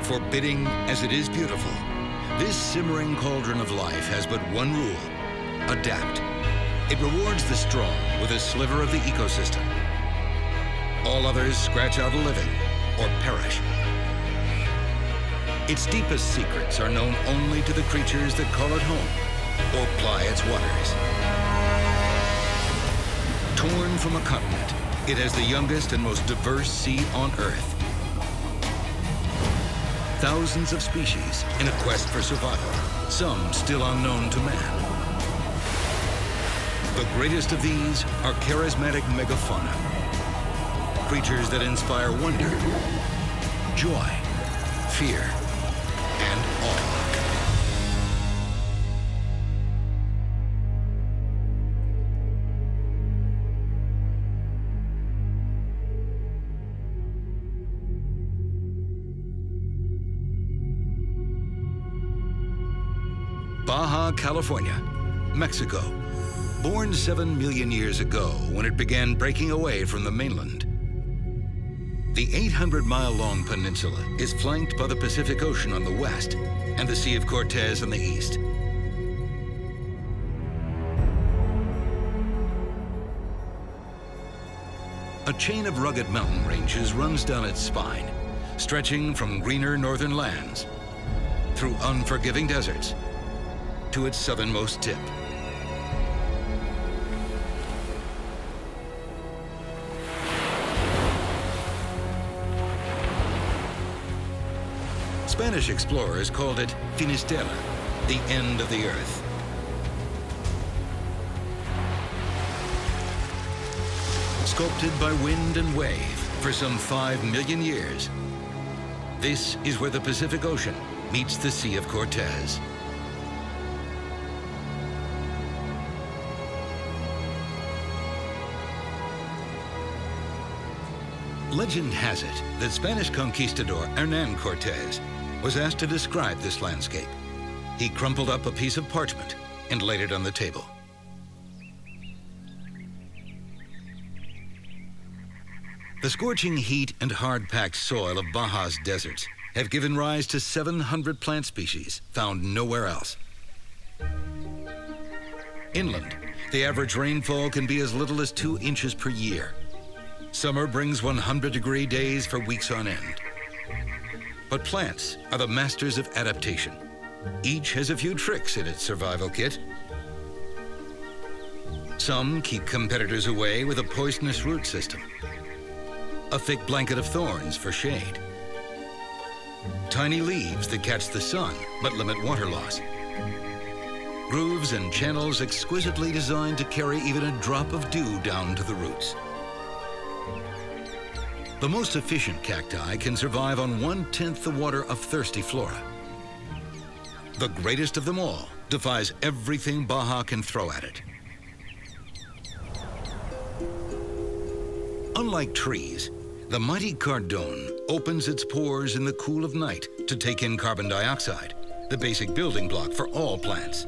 Forbidding as it is beautiful, this simmering cauldron of life has but one rule: adapt. It rewards the strong with a sliver of the ecosystem. All others scratch out a living or perish. Its deepest secrets are known only to the creatures that call it home or ply its waters. Torn from a continent, it has the youngest and most diverse sea on Earth. Thousands of species in a quest for survival, some still unknown to man. The greatest of these are charismatic megafauna, creatures that inspire wonder, joy, fear, and awe. Baja California, Mexico. Born 7 million years ago when it began breaking away from the mainland. The 800-mile-long peninsula is flanked by the Pacific Ocean on the west and the Sea of Cortez on the east. A chain of rugged mountain ranges runs down its spine, stretching from greener northern lands, through unforgiving deserts, to its southernmost tip. Spanish explorers called it Finisterre, the end of the earth. Sculpted by wind and wave for some 5 million years, this is where the Pacific Ocean meets the Sea of Cortez. Legend has it that Spanish conquistador Hernán Cortés was asked to describe this landscape. He crumpled up a piece of parchment and laid it on the table. The scorching heat and hard-packed soil of Baja's deserts have given rise to 700 plant species found nowhere else. Inland, the average rainfall can be as little as 2 inches per year. Summer brings 100-degree days for weeks on end. But plants are the masters of adaptation. Each has a few tricks in its survival kit. Some keep competitors away with a poisonous root system, a thick blanket of thorns for shade, tiny leaves that catch the sun but limit water loss, grooves and channels exquisitely designed to carry even a drop of dew down to the roots. The most efficient cacti can survive on 1/10 the water of thirsty flora. The greatest of them all defies everything Baja can throw at it. Unlike trees, the mighty cardón opens its pores in the cool of night to take in carbon dioxide, the basic building block for all plants.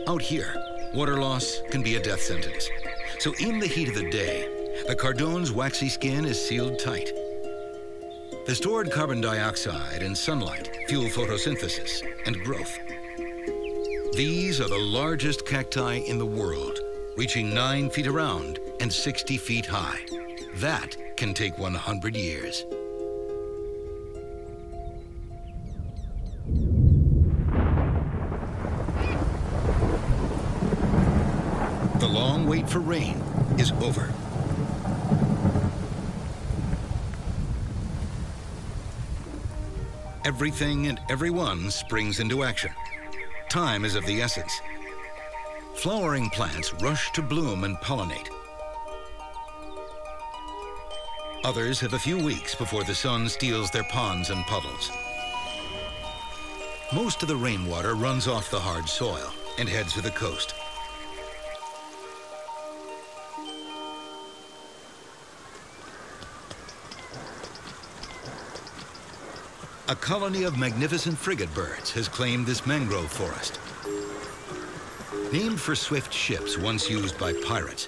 Out here, water loss can be a death sentence. So in the heat of the day, the cardón's waxy skin is sealed tight. The stored carbon dioxide and sunlight fuel photosynthesis and growth. These are the largest cacti in the world, reaching 9 feet around and 60 feet high. That can take 100 years. The long wait for rain is over. Everything and everyone springs into action. Time is of the essence. Flowering plants rush to bloom and pollinate. Others have a few weeks before the sun steals their ponds and puddles. Most of the rainwater runs off the hard soil and heads for the coast. A colony of magnificent frigate birds has claimed this mangrove forest. Named for swift ships once used by pirates,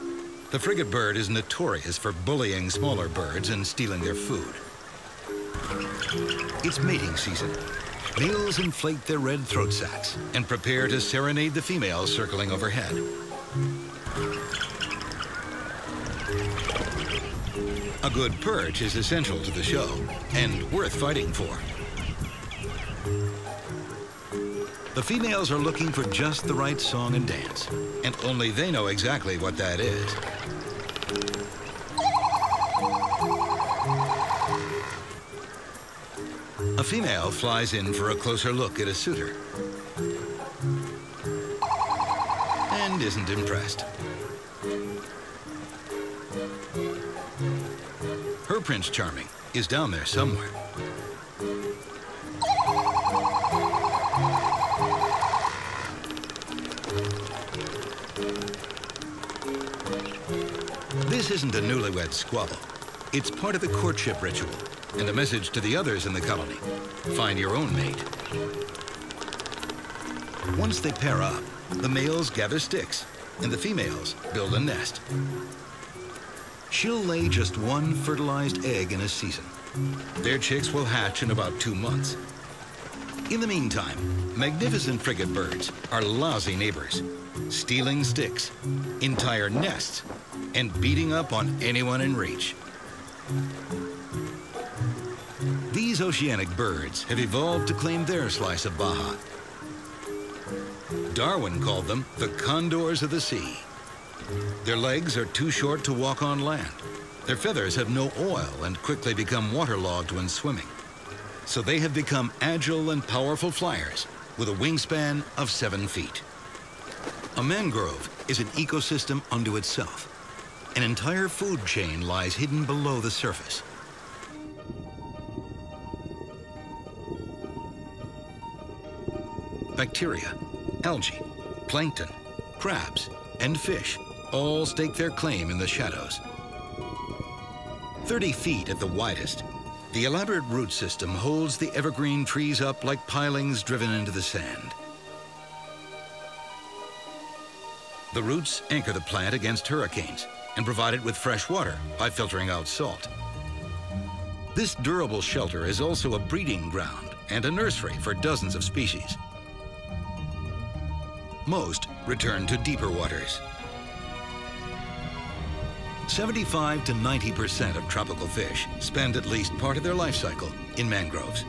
the frigate bird is notorious for bullying smaller birds and stealing their food. It's mating season. Males inflate their red throat sacs and prepare to serenade the females circling overhead. A good perch is essential to the show and worth fighting for. The females are looking for just the right song and dance, and only they know exactly what that is. A female flies in for a closer look at a suitor and isn't impressed. Her Prince Charming is down there somewhere. This isn't a newlywed squabble. It's part of the courtship ritual and a message to the others in the colony. Find your own mate. Once they pair up, the males gather sticks and the females build a nest. She'll lay just one fertilized egg in a season. Their chicks will hatch in about 2 months. In the meantime, magnificent frigate birds are lousy neighbors, stealing sticks, entire nests, and beating up on anyone in reach. These oceanic birds have evolved to claim their slice of Baja. Darwin called them the condors of the sea. Their legs are too short to walk on land. Their feathers have no oil and quickly become waterlogged when swimming. So they have become agile and powerful flyers with a wingspan of 7 feet. A mangrove is an ecosystem unto itself. An entire food chain lies hidden below the surface. Bacteria, algae, plankton, crabs, and fish all stake their claim in the shadows. 30 feet at the widest, the elaborate root system holds the evergreen trees up like pilings driven into the sand. The roots anchor the plant against hurricanes and provide it with fresh water by filtering out salt. This durable shelter is also a breeding ground and a nursery for dozens of species. Most return to deeper waters. 75 to 90% of tropical fish spend at least part of their life cycle in mangroves.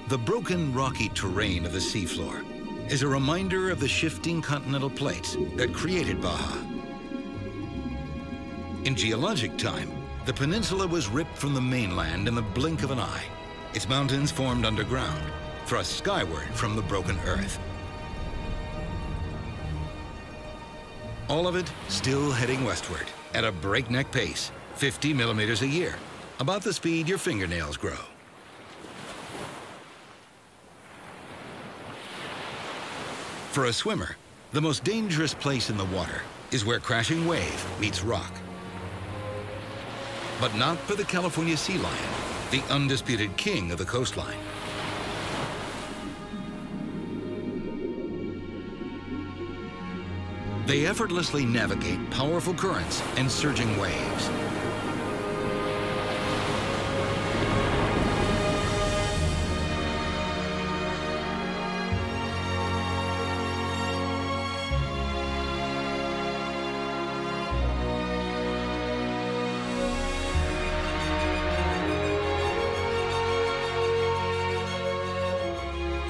The broken, rocky terrain of the seafloor is a reminder of the shifting continental plates that created Baja. In geologic time, the peninsula was ripped from the mainland in the blink of an eye. Its mountains formed underground, thrust skyward from the broken earth. All of it still heading westward at a breakneck pace, 50 millimeters a year, about the speed your fingernails grow. For a swimmer, the most dangerous place in the water is where crashing wave meets rock. But not for the California sea lion, the undisputed king of the coastline. They effortlessly navigate powerful currents and surging waves.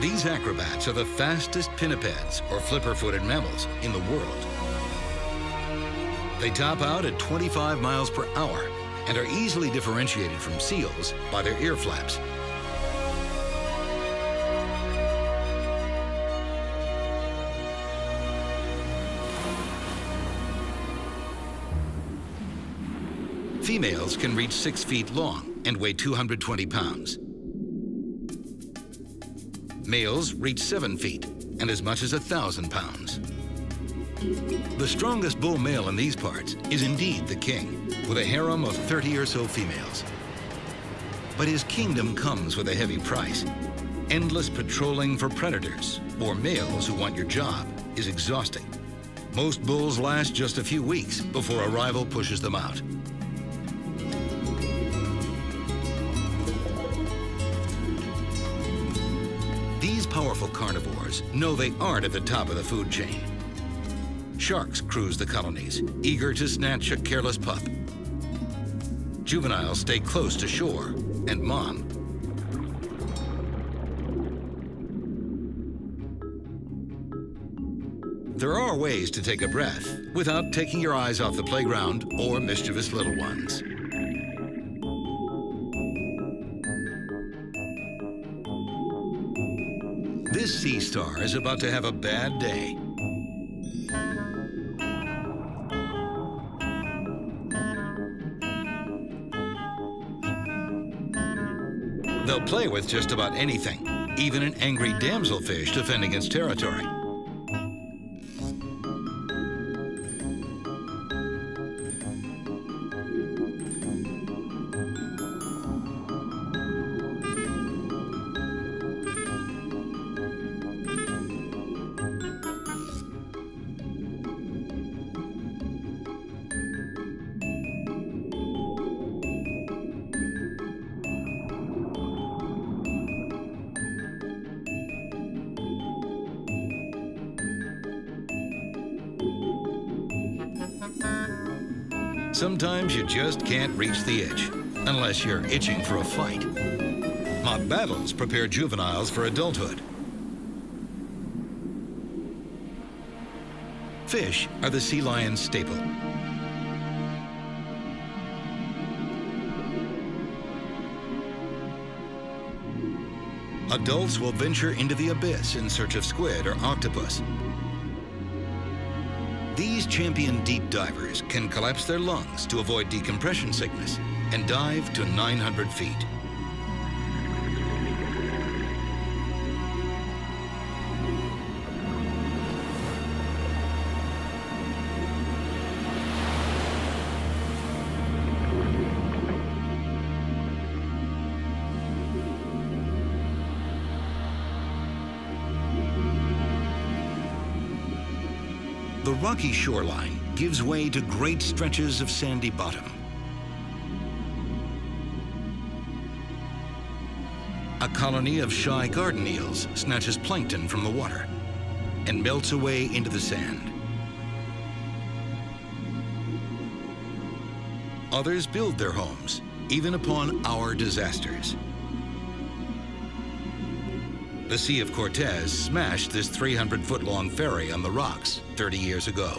These acrobats are the fastest pinnipeds, or flipper-footed mammals, in the world. They top out at 25 miles per hour and are easily differentiated from seals by their ear flaps. Females can reach 6 feet long and weigh 220 pounds. Males reach 7 feet and as much as 1,000 pounds. The strongest bull male in these parts is indeed the king, with a harem of 30 or so females. But his kingdom comes with a heavy price. Endless patrolling for predators or males who want your job is exhausting. Most bulls last just a few weeks before a rival pushes them out. These powerful carnivores know they aren't at the top of the food chain. Sharks cruise the colonies, eager to snatch a careless pup. Juveniles stay close to shore and mom. There are ways to take a breath without taking your eyes off the playground or mischievous little ones. This sea star is about to have a bad day. They'll play with just about anything, even an angry damselfish defending its territory. Sometimes you just can't reach the itch, unless you're itching for a fight. Mock battles prepare juveniles for adulthood. Fish are the sea lion's staple. Adults will venture into the abyss in search of squid or octopus. These champion deep divers can collapse their lungs to avoid decompression sickness and dive to 900 feet. The rocky shoreline gives way to great stretches of sandy bottom. A colony of shy garden eels snatches plankton from the water and melts away into the sand. Others build their homes, even upon our disasters. The Sea of Cortez smashed this 300-foot-long ferry on the rocks 30 years ago.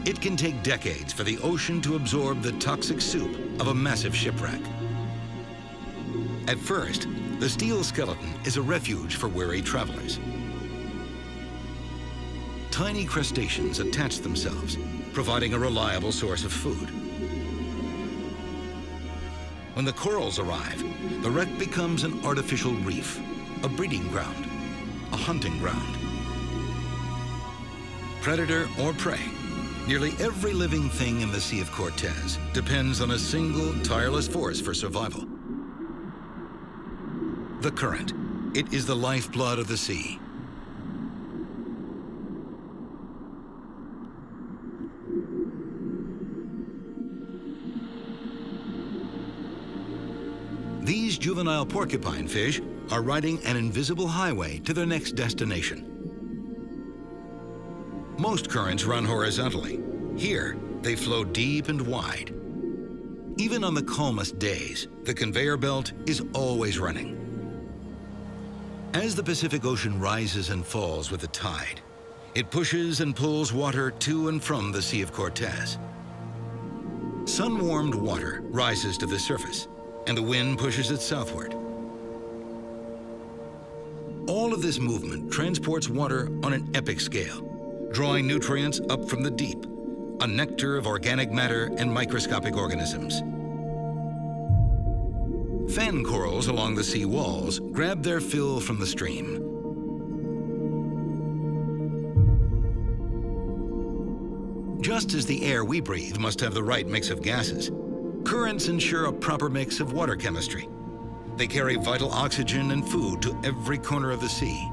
It can take decades for the ocean to absorb the toxic soup of a massive shipwreck. At first, the steel skeleton is a refuge for weary travelers. Tiny crustaceans attach themselves, providing a reliable source of food. When the corals arrive, the wreck becomes an artificial reef, a breeding ground, a hunting ground. Predator or prey, nearly every living thing in the Sea of Cortez depends on a single tireless force for survival. The current. It is the lifeblood of the sea. These juvenile porcupine fish are riding an invisible highway to their next destination. Most currents run horizontally. Here, they flow deep and wide. Even on the calmest days, the conveyor belt is always running. As the Pacific Ocean rises and falls with the tide, it pushes and pulls water to and from the Sea of Cortez. Sun-warmed water rises to the surface, and the wind pushes it southward. All of this movement transports water on an epic scale, drawing nutrients up from the deep, a nectar of organic matter and microscopic organisms. Fan corals along the sea walls grab their fill from the stream. Just as the air we breathe must have the right mix of gases, currents ensure a proper mix of water chemistry. They carry vital oxygen and food to every corner of the sea.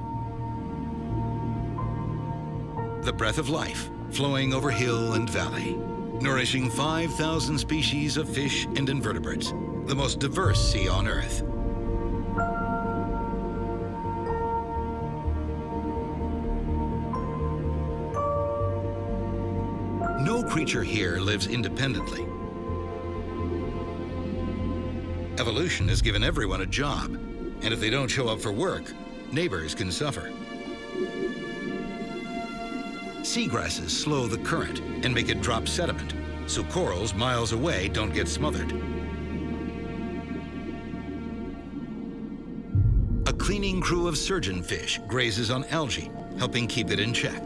The breath of life flowing over hill and valley, nourishing 5,000 species of fish and invertebrates, the most diverse sea on Earth. No creature here lives independently. Evolution has given everyone a job, and if they don't show up for work, neighbors can suffer. Seagrasses slow the current and make it drop sediment, so corals miles away don't get smothered. A cleaning crew of surgeonfish grazes on algae, helping keep it in check.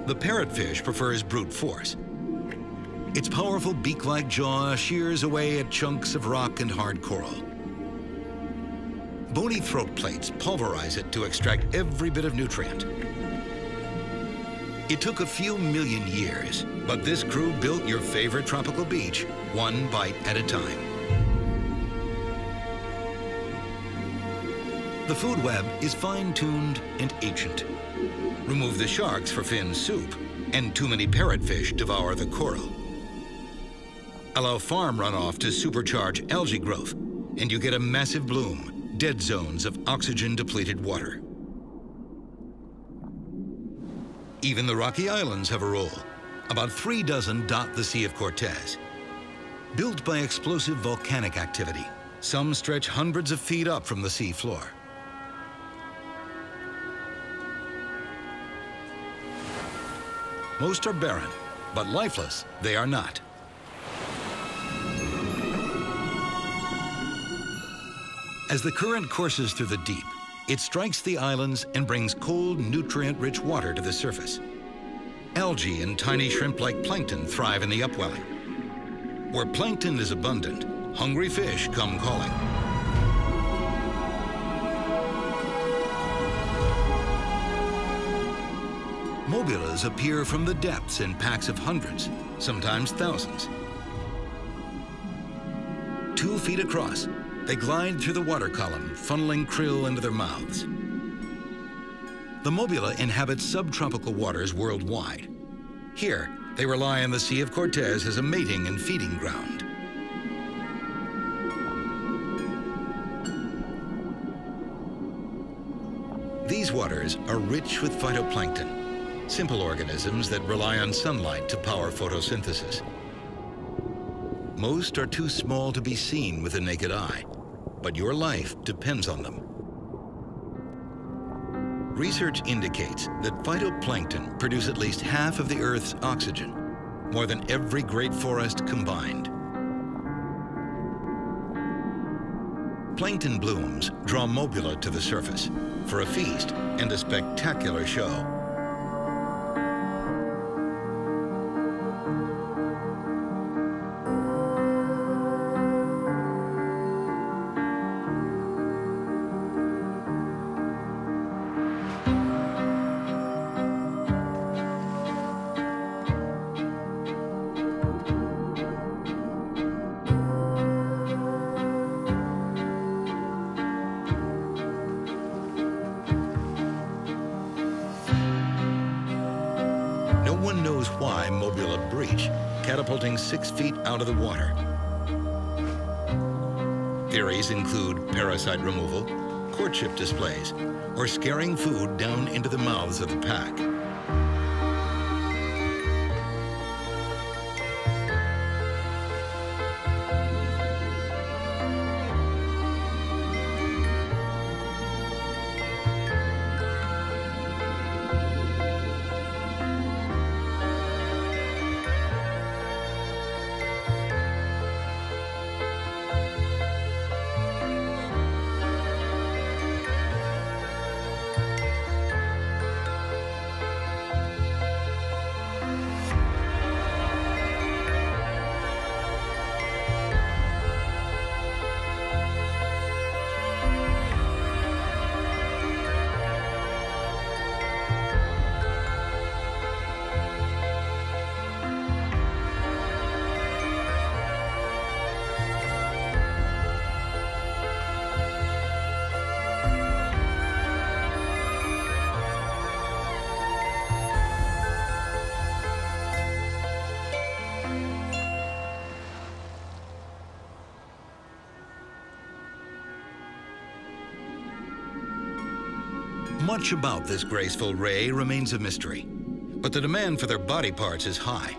The parrotfish prefers brute force. Its powerful beak-like jaw shears away at chunks of rock and hard coral. Bony throat plates pulverize it to extract every bit of nutrient. It took a few million years, but this crew built your favorite tropical beach, one bite at a time. The food web is fine-tuned and ancient. Remove the sharks for fin soup, and too many parrotfish devour the coral. Allow farm runoff to supercharge algae growth, and you get a massive bloom, dead zones of oxygen-depleted water. Even the Rocky Islands have a role. About 3 dozen dot the Sea of Cortez. Built by explosive volcanic activity, some stretch hundreds of feet up from the sea floor. Most are barren, but lifeless they are not. As the current courses through the deep, it strikes the islands and brings cold, nutrient-rich water to the surface. Algae and tiny shrimp-like plankton thrive in the upwelling. Where plankton is abundant, hungry fish come calling. Mobulas appear from the depths in packs of hundreds, sometimes thousands. 2 feet across, they glide through the water column, funneling krill into their mouths. The mobula inhabit subtropical waters worldwide. Here, they rely on the Sea of Cortez as a mating and feeding ground. These waters are rich with phytoplankton, simple organisms that rely on sunlight to power photosynthesis. Most are too small to be seen with the naked eye, but your life depends on them. Research indicates that phytoplankton produce at least half of the Earth's oxygen, more than every great forest combined. Plankton blooms draw mobula to the surface for a feast and a spectacular show. No one knows why mobula breach, catapulting 6 feet out of the water. Theories include parasite removal, courtship displays, or scaring food down into the mouths of the pack. Much about this graceful ray remains a mystery, but the demand for their body parts is high.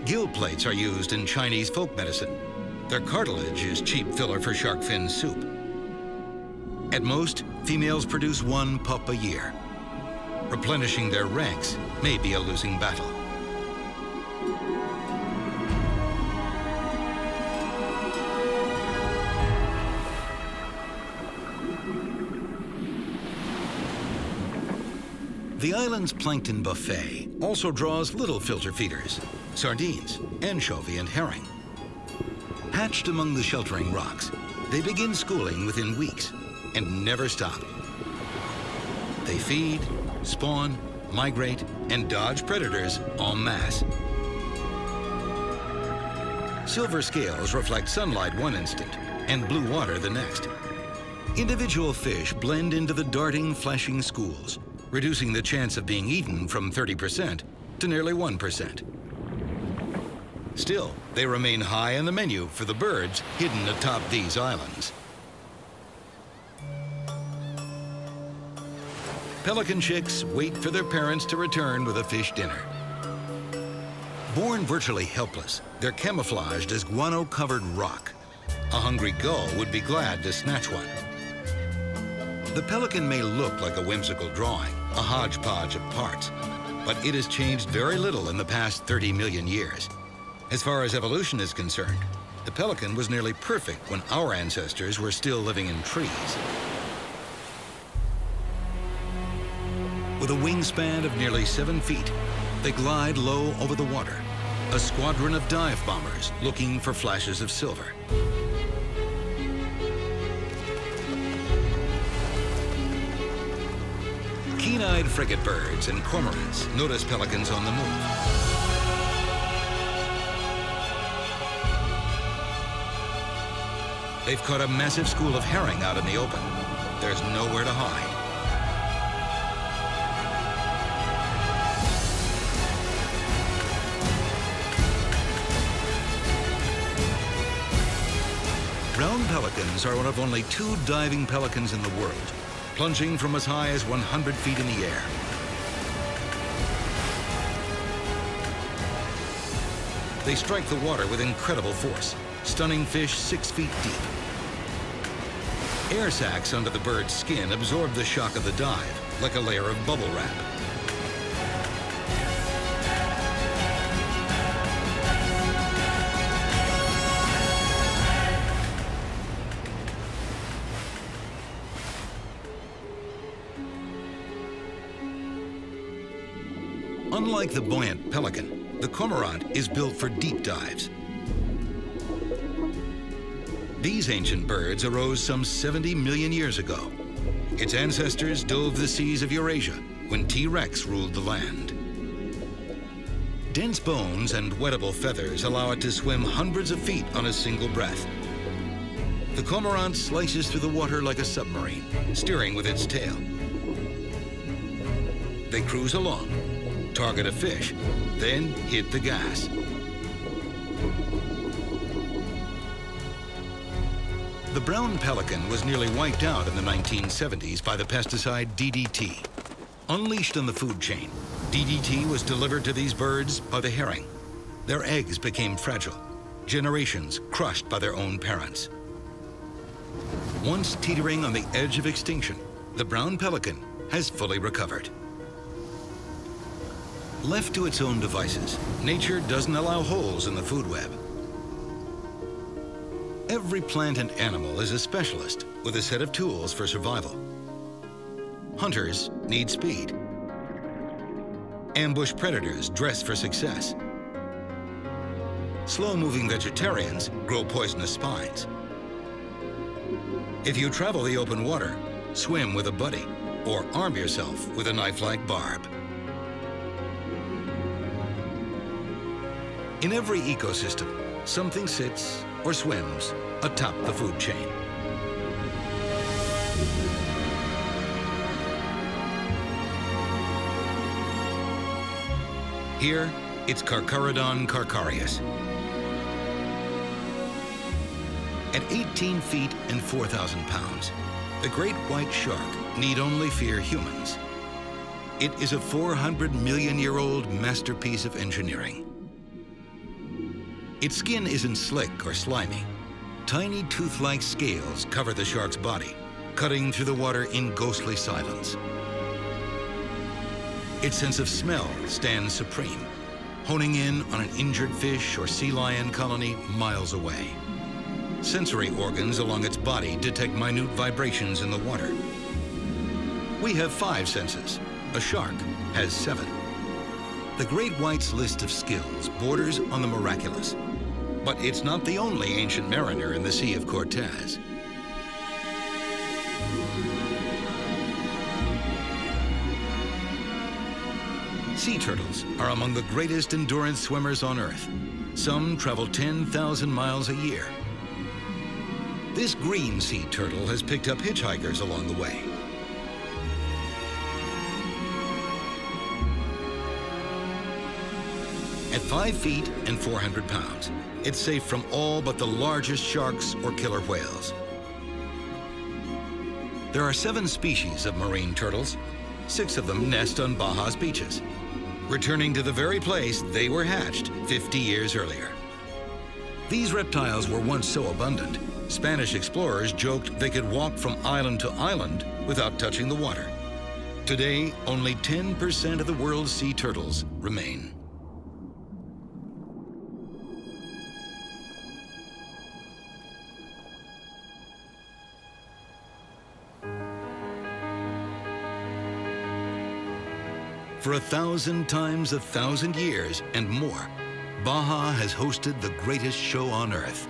Gill plates are used in Chinese folk medicine. Their cartilage is cheap filler for shark fin soup. At most, females produce 1 pup a year. Replenishing their ranks may be a losing battle. The island's plankton buffet also draws little filter feeders, sardines, anchovy, and herring. Hatched among the sheltering rocks, they begin schooling within weeks and never stop. They feed, spawn, migrate, and dodge predators en masse. Silver scales reflect sunlight one instant and blue water the next. Individual fish blend into the darting, flashing schools, reducing the chance of being eaten from 30% to nearly 1%. Still, they remain high on the menu for the birds hidden atop these islands. Pelican chicks wait for their parents to return with a fish dinner. Born virtually helpless, they're camouflaged as guano-covered rock. A hungry gull would be glad to snatch one. The pelican may look like a whimsical drawing, a hodgepodge of parts, but it has changed very little in the past 30 million years. As far as evolution is concerned, the pelican was nearly perfect when our ancestors were still living in trees. With a wingspan of nearly 7 feet, they glide low over the water, a squadron of dive bombers looking for flashes of silver. Keen-eyed frigate birds and cormorants notice pelicans on the move. They've caught a massive school of herring out in the open. There's nowhere to hide. Brown pelicans are one of only 2 diving pelicans in the world, plunging from as high as 100 feet in the air. They strike the water with incredible force, stunning fish 6 feet deep. Air sacs under the bird's skin absorb the shock of the dive, like a layer of bubble wrap. Unlike the buoyant pelican, the cormorant is built for deep dives. These ancient birds arose some 70 million years ago. Its ancestors dove the seas of Eurasia when T. rex ruled the land. Dense bones and wettable feathers allow it to swim hundreds of feet on a single breath. The cormorant slices through the water like a submarine, steering with its tail. They cruise along, target a fish, then hit the gas. The brown pelican was nearly wiped out in the 1970s by the pesticide DDT. Unleashed on the food chain, DDT was delivered to these birds by the herring. Their eggs became fragile, generations crushed by their own parents. Once teetering on the edge of extinction, the brown pelican has fully recovered. Left to its own devices, nature doesn't allow holes in the food web. Every plant and animal is a specialist with a set of tools for survival. Hunters need speed. Ambush predators dress for success. Slow-moving vegetarians grow poisonous spines. If you travel the open water, swim with a buddy or arm yourself with a knife-like barb. In every ecosystem, something sits or swims atop the food chain. Here, it's Carcharodon carcharias. At 18 feet and 4,000 pounds, the great white shark need only fear humans. It is a 400-million-year-old masterpiece of engineering. Its skin isn't slick or slimy. Tiny tooth-like scales cover the shark's body, cutting through the water in ghostly silence. Its sense of smell stands supreme, honing in on an injured fish or sea lion colony miles away. Sensory organs along its body detect minute vibrations in the water. We have 5 senses. A shark has 7. The great white's list of skills borders on the miraculous. But it's not the only ancient mariner in the Sea of Cortez. Sea turtles are among the greatest endurance swimmers on Earth. Some travel 10,000 miles a year. This green sea turtle has picked up hitchhikers along the way. At 5 feet and 400 pounds, it's safe from all but the largest sharks or killer whales. There are 7 species of marine turtles. 6 of them nest on Baja's beaches, returning to the very place they were hatched 50 years earlier. These reptiles were once so abundant, Spanish explorers joked they could walk from island to island without touching the water. Today, only 10% of the world's sea turtles remain. For 1,000 times 1,000 years and more, Baja has hosted the greatest show on Earth.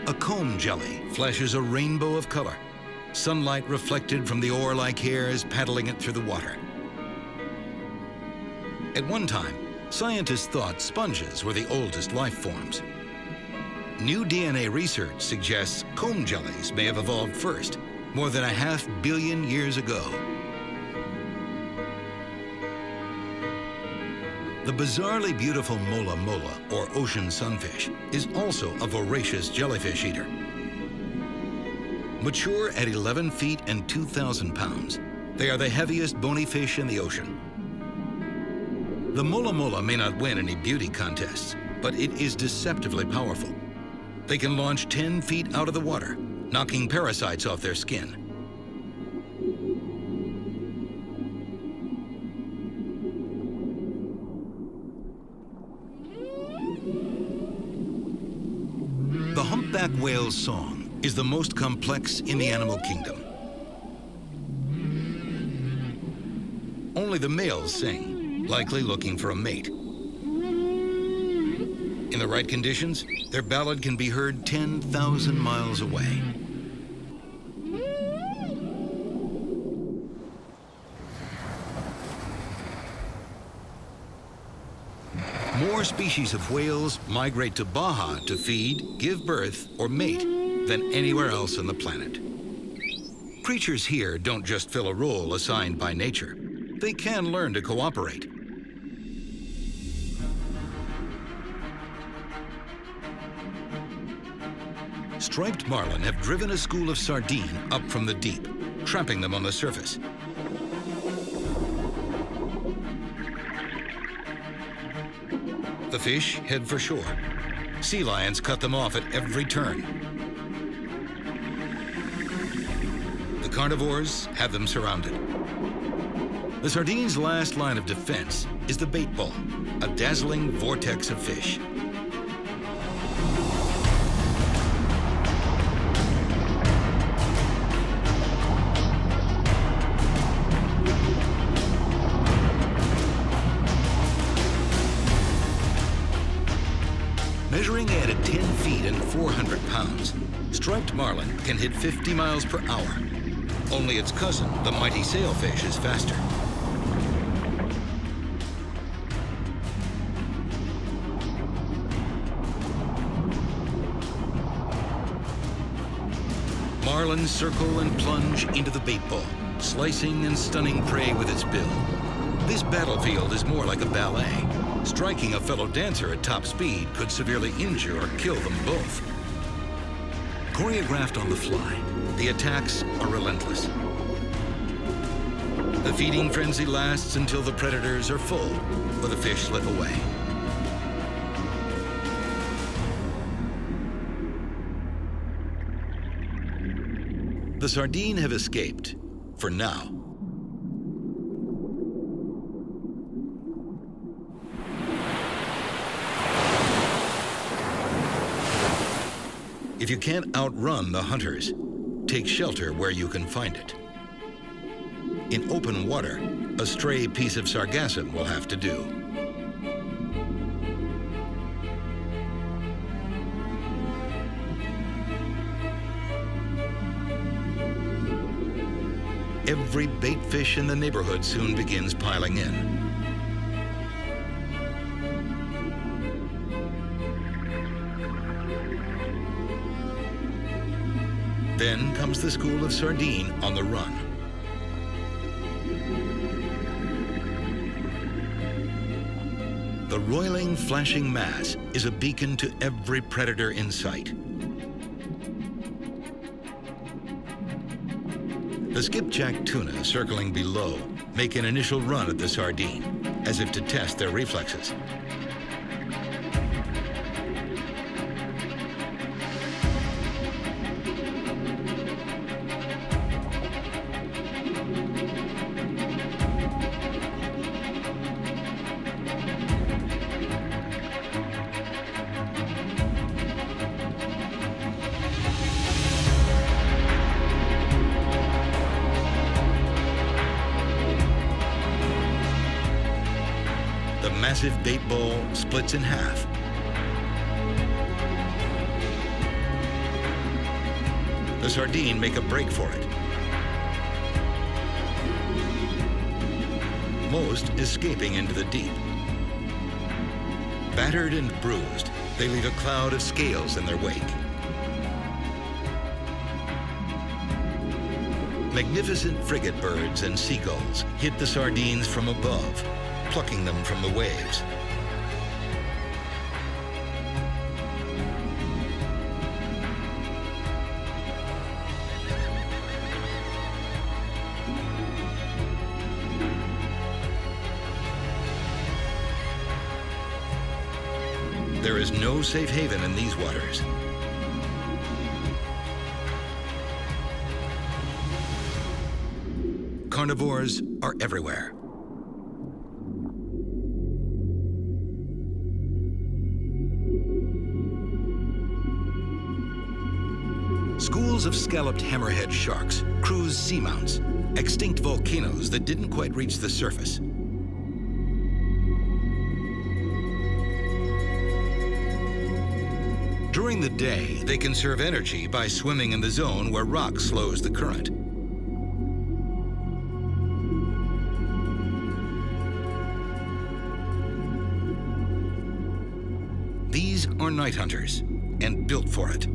A comb jelly flashes a rainbow of color, sunlight reflected from the oar-like hairs paddling it through the water. At one time, scientists thought sponges were the oldest life forms. New DNA research suggests comb jellies may have evolved first, more than 500 million years ago. The bizarrely beautiful mola mola, or ocean sunfish, is also a voracious jellyfish eater. Mature at 11 feet and 2,000 pounds, they are the heaviest bony fish in the ocean. The mola mola may not win any beauty contests, but it is deceptively powerful. They can launch 10 feet out of the water, knocking parasites off their skin. The humpback whale's song is the most complex in the animal kingdom. Only the males sing, likely looking for a mate. In the right conditions, their ballad can be heard 10,000 miles away. More species of whales migrate to Baja to feed, give birth, or mate than anywhere else on the planet. Creatures here don't just fill a role assigned by nature. They can learn to cooperate. Striped marlin have driven a school of sardine up from the deep, trapping them on the surface. The fish head for shore. Sea lions cut them off at every turn. The carnivores have them surrounded. The sardine's last line of defense is the bait ball, a dazzling vortex of fish. Measuring at 10 feet and 400 pounds, striped marlin can hit 50 miles per hour. Only its cousin, the mighty sailfish, is faster. Marlins circle and plunge into the bait ball, slicing and stunning prey with its bill. This battlefield is more like a ballet. Striking a fellow dancer at top speed could severely injure or kill them both. Choreographed on the fly, the attacks are relentless. The feeding frenzy lasts until the predators are full, or the fish slip away. The sardine have escaped, for now. If you can't outrun the hunters, take shelter where you can find it. In open water, a stray piece of sargassum will have to do. Every bait fish in the neighborhood soon begins piling in. Then comes the school of sardine on the run. The roiling, flashing mass is a beacon to every predator in sight. The skipjack tuna circling below make an initial run at the sardine, as if to test their reflexes. The massive bait ball splits in half. The sardine make a break for it. Most escaping into the deep. Battered and bruised, they leave a cloud of scales in their wake. Magnificent frigate birds and seagulls hit the sardines from above, plucking them from the waves. There is no safe haven in these waters. Carnivores are everywhere. Schools of scalloped hammerhead sharks cruise seamounts, extinct volcanoes that didn't quite reach the surface. During the day, they conserve energy by swimming in the zone where rock slows the current. These are night hunters, and built for it.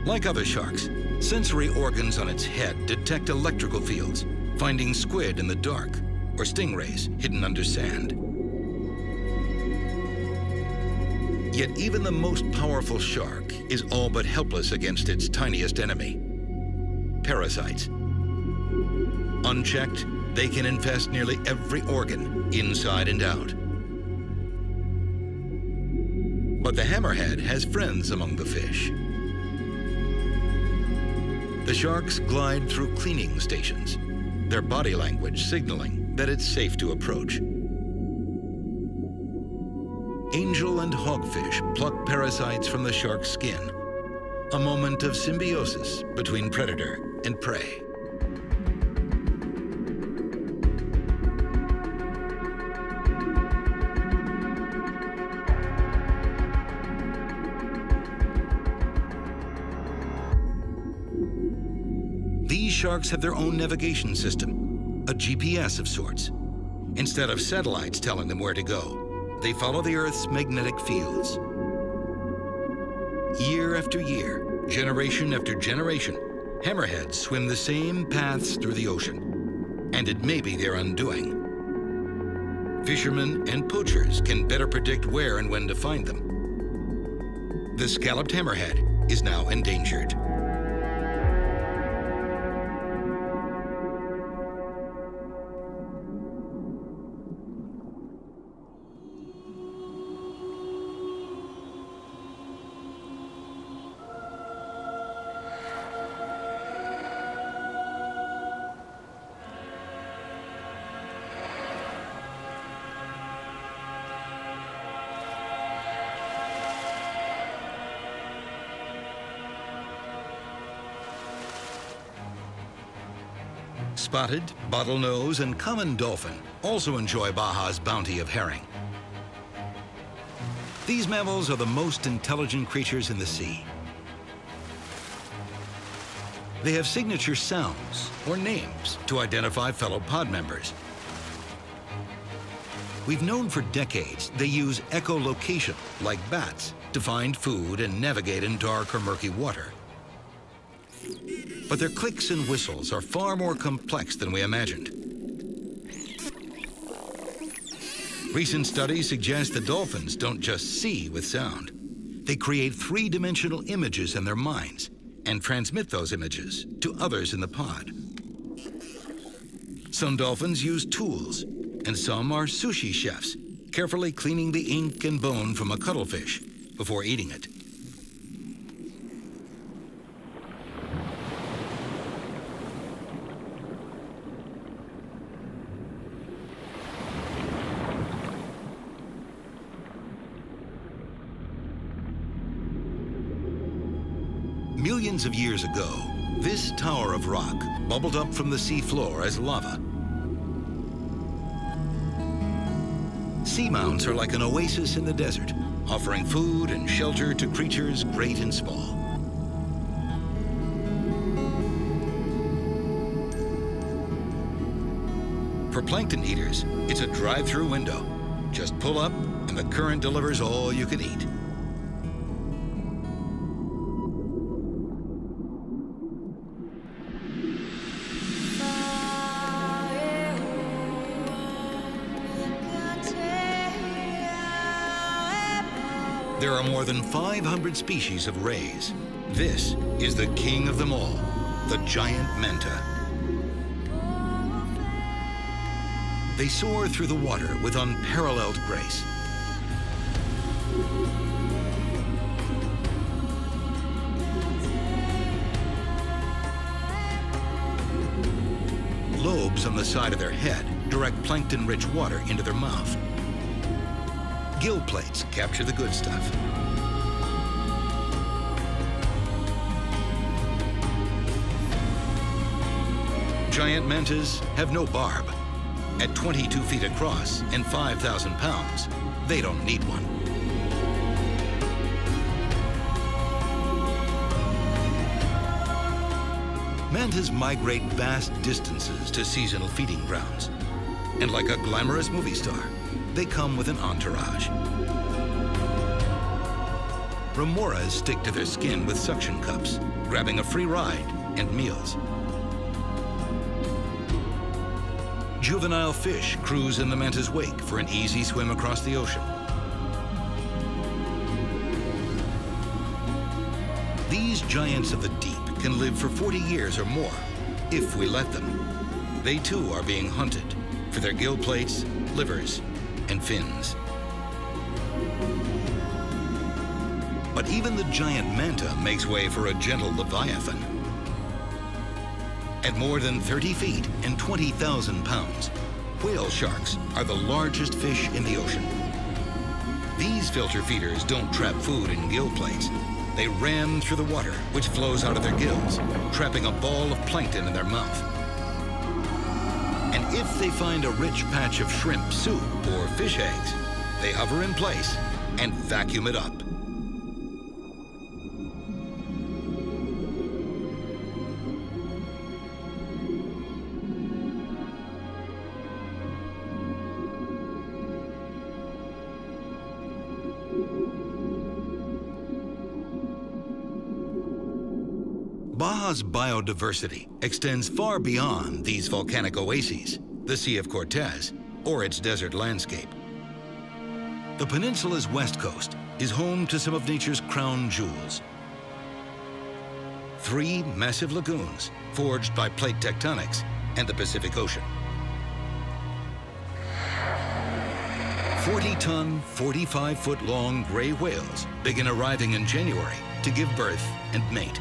Like other sharks, sensory organs on its head detect electrical fields, finding squid in the dark or stingrays hidden under sand. Yet even the most powerful shark is all but helpless against its tiniest enemy, parasites. Unchecked, they can infest nearly every organ, inside and out. But the hammerhead has friends among the fish. The sharks glide through cleaning stations, their body language signaling that it's safe to approach. Angel and hogfish pluck parasites from the shark's skin, a moment of symbiosis between predator and prey. These sharks have their own navigation system, a GPS of sorts. Instead of satellites telling them where to go, they follow the Earth's magnetic fields. Year after year, generation after generation, hammerheads swim the same paths through the ocean, and it may be their undoing. Fishermen and poachers can better predict where and when to find them. The scalloped hammerhead is now endangered. Spotted, bottlenose, and common dolphin also enjoy Baja's bounty of herring. These mammals are the most intelligent creatures in the sea. They have signature sounds or names to identify fellow pod members. We've known for decades they use echolocation, like bats, to find food and navigate in dark or murky water. But their clicks and whistles are far more complex than we imagined. Recent studies suggest that dolphins don't just see with sound. They create three-dimensional images in their minds and transmit those images to others in the pod. Some dolphins use tools, and some are sushi chefs, carefully cleaning the ink and bone from a cuttlefish before eating it. Millions of years ago, this tower of rock bubbled up from the sea floor as lava. Seamounts are like an oasis in the desert, offering food and shelter to creatures great and small. For plankton eaters, it's a drive-through window. Just pull up and the current delivers all you can eat. There are more than 500 species of rays. This is the king of them all, the giant manta. They soar through the water with unparalleled grace. Lobes on the side of their head direct plankton-rich water into their mouth. Gill plates capture the good stuff. Giant mantas have no barb. At 22 feet across and 5,000 pounds, they don't need one. Mantas migrate vast distances to seasonal feeding grounds. And like a glamorous movie star, they come with an entourage. Remoras stick to their skin with suction cups, grabbing a free ride and meals. Juvenile fish cruise in the manta's wake for an easy swim across the ocean. These giants of the deep can live for 40 years or more, if we let them. They too are being hunted for their gill plates, livers, and fins. But even the giant manta makes way for a gentle leviathan. At more than 30 feet and 20,000 pounds, whale sharks are the largest fish in the ocean. These filter feeders don't trap food in gill plates. They ram through the water, which flows out of their gills, trapping a ball of plankton in their mouth. And if they find a rich patch of shrimp soup or fish eggs, they hover in place and vacuum it up. Baja's biodiversity extends far beyond these volcanic oases, the Sea of Cortez, or its desert landscape. The peninsula's west coast is home to some of nature's crown jewels. 3 massive lagoons forged by plate tectonics and the Pacific Ocean. 40-ton, 45-foot-long gray whales begin arriving in January to give birth and mate.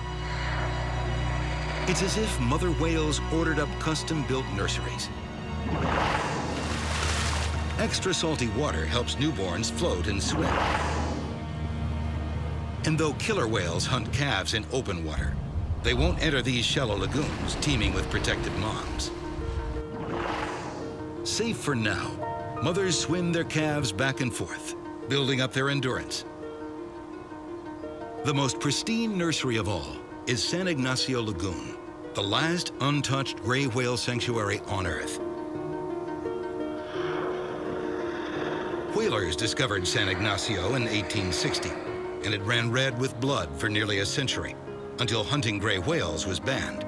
It's as if mother whales ordered up custom-built nurseries. Extra salty water helps newborns float and swim. And though killer whales hunt calves in open water, they won't enter these shallow lagoons teeming with protected moms. Safe for now, mothers swim their calves back and forth, building up their endurance. The most pristine nursery of all is San Ignacio Lagoon, the last untouched gray whale sanctuary on Earth. Whalers discovered San Ignacio in 1860, and it ran red with blood for nearly a century, until hunting gray whales was banned.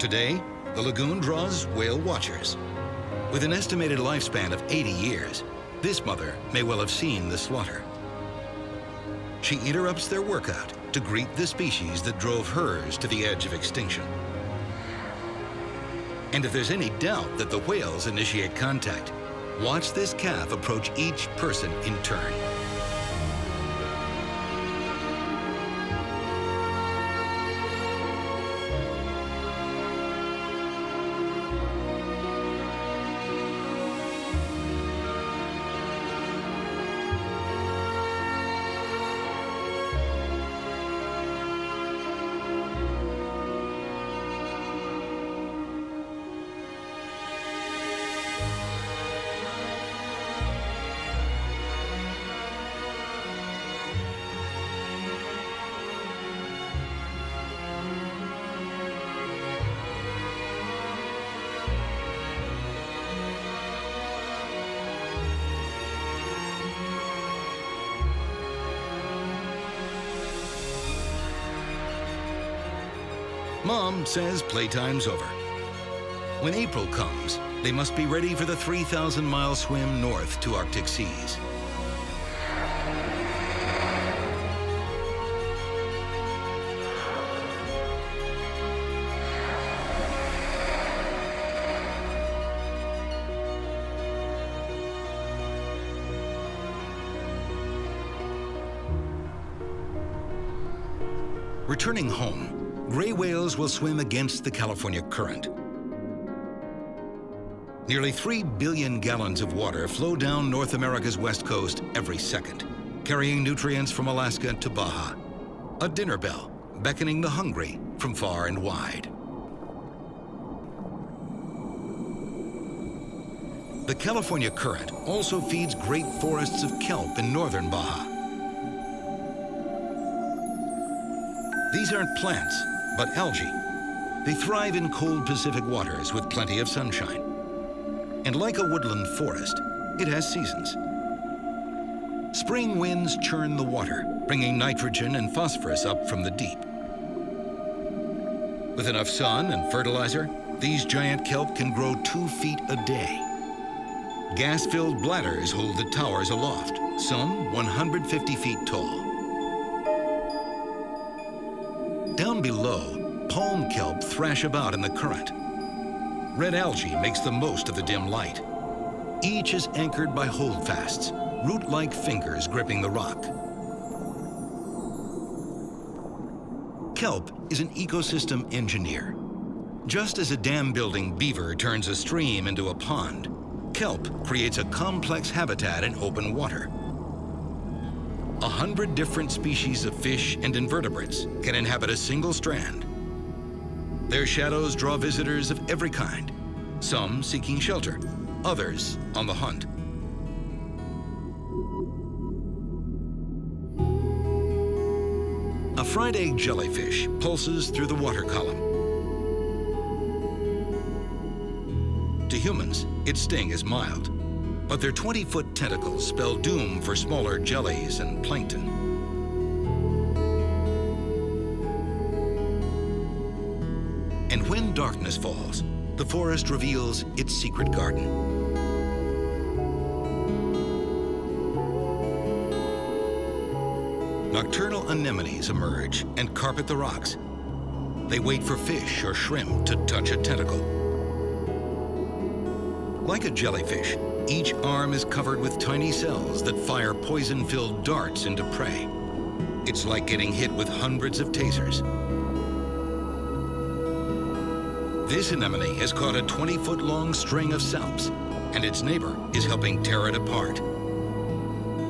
Today, the lagoon draws whale watchers. With an estimated lifespan of 80 years, this mother may well have seen the slaughter. She interrupts their workout to greet the species that drove hers to the edge of extinction. And if there's any doubt that the whales initiate contact, watch this calf approach each person in turn. Mom says playtime's over. When April comes, they must be ready for the 3,000-mile swim north to Arctic seas. Returning home, gray whales will swim against the California Current. Nearly 3 billion gallons of water flow down North America's west coast every second, carrying nutrients from Alaska to Baja. A dinner bell beckoning the hungry from far and wide. The California Current also feeds great forests of kelp in northern Baja. These aren't plants, but algae. They thrive in cold Pacific waters with plenty of sunshine. And like a woodland forest, it has seasons. Spring winds churn the water, bringing nitrogen and phosphorus up from the deep. With enough sun and fertilizer, these giant kelp can grow 2 feet a day. Gas-filled bladders hold the towers aloft, some 150 feet tall. Down below, palm kelp thrash about in the current. Red algae makes the most of the dim light. Each is anchored by holdfasts, root-like fingers gripping the rock. Kelp is an ecosystem engineer. Just as a dam-building beaver turns a stream into a pond, kelp creates a complex habitat in open water. 100 different species of fish and invertebrates can inhabit a single strand. Their shadows draw visitors of every kind, some seeking shelter, others on the hunt. A fried egg jellyfish pulses through the water column. To humans, its sting is mild, but their 20-foot tentacles spell doom for smaller jellies and plankton. And when darkness falls, the forest reveals its secret garden. Nocturnal anemones emerge and carpet the rocks. They wait for fish or shrimp to touch a tentacle. Like a jellyfish, each arm is covered with tiny cells that fire poison-filled darts into prey. It's like getting hit with hundreds of tasers. This anemone has caught a 20-foot-long string of salps, and its neighbor is helping tear it apart.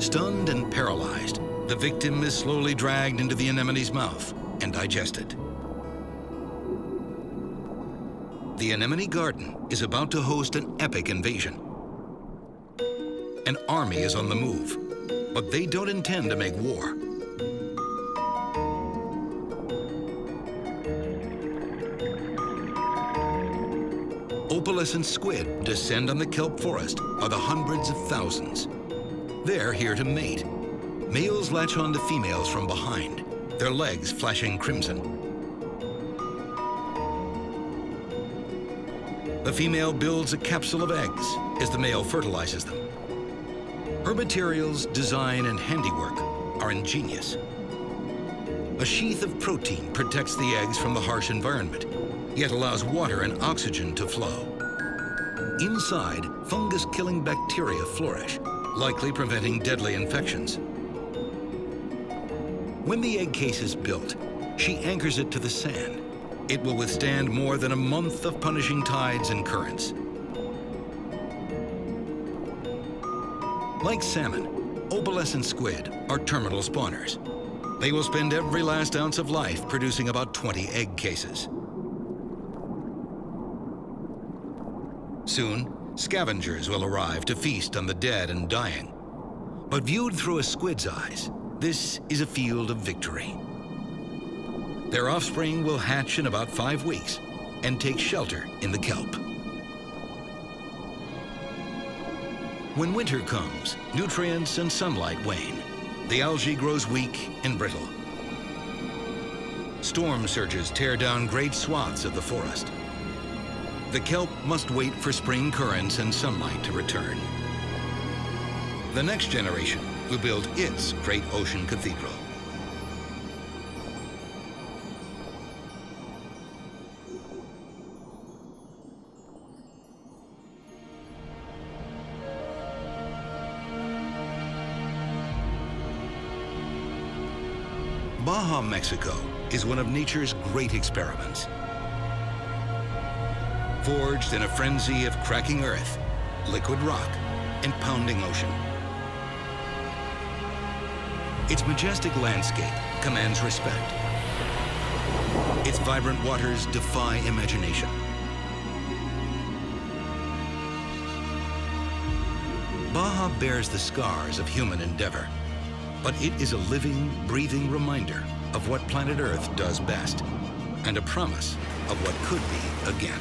Stunned and paralyzed, the victim is slowly dragged into the anemone's mouth and digested. The anemone garden is about to host an epic invasion. An army is on the move, but they don't intend to make war. Opalescent squid descend on the kelp forest by the hundreds of thousands. They're here to mate. Males latch on to females from behind, their legs flashing crimson. The female builds a capsule of eggs as the male fertilizes them. Her materials, design, and handiwork are ingenious. A sheath of protein protects the eggs from the harsh environment, yet allows water and oxygen to flow. Inside, fungus-killing bacteria flourish, likely preventing deadly infections. When the egg case is built, she anchors it to the sand. It will withstand more than a month of punishing tides and currents. Like salmon, opalescent squid are terminal spawners. They will spend every last ounce of life producing about 20 egg cases. Soon, scavengers will arrive to feast on the dead and dying. But viewed through a squid's eyes, this is a field of victory. Their offspring will hatch in about 5 weeks and take shelter in the kelp. When winter comes, nutrients and sunlight wane. The algae grows weak and brittle. Storm surges tear down great swaths of the forest. The kelp must wait for spring currents and sunlight to return. The next generation will build its great ocean cathedral. Baja, Mexico is one of nature's great experiments. Forged in a frenzy of cracking earth, liquid rock, and pounding ocean. Its majestic landscape commands respect. Its vibrant waters defy imagination. Baja bears the scars of human endeavor, but it is a living, breathing reminder of what planet Earth does best, and a promise of what could be again.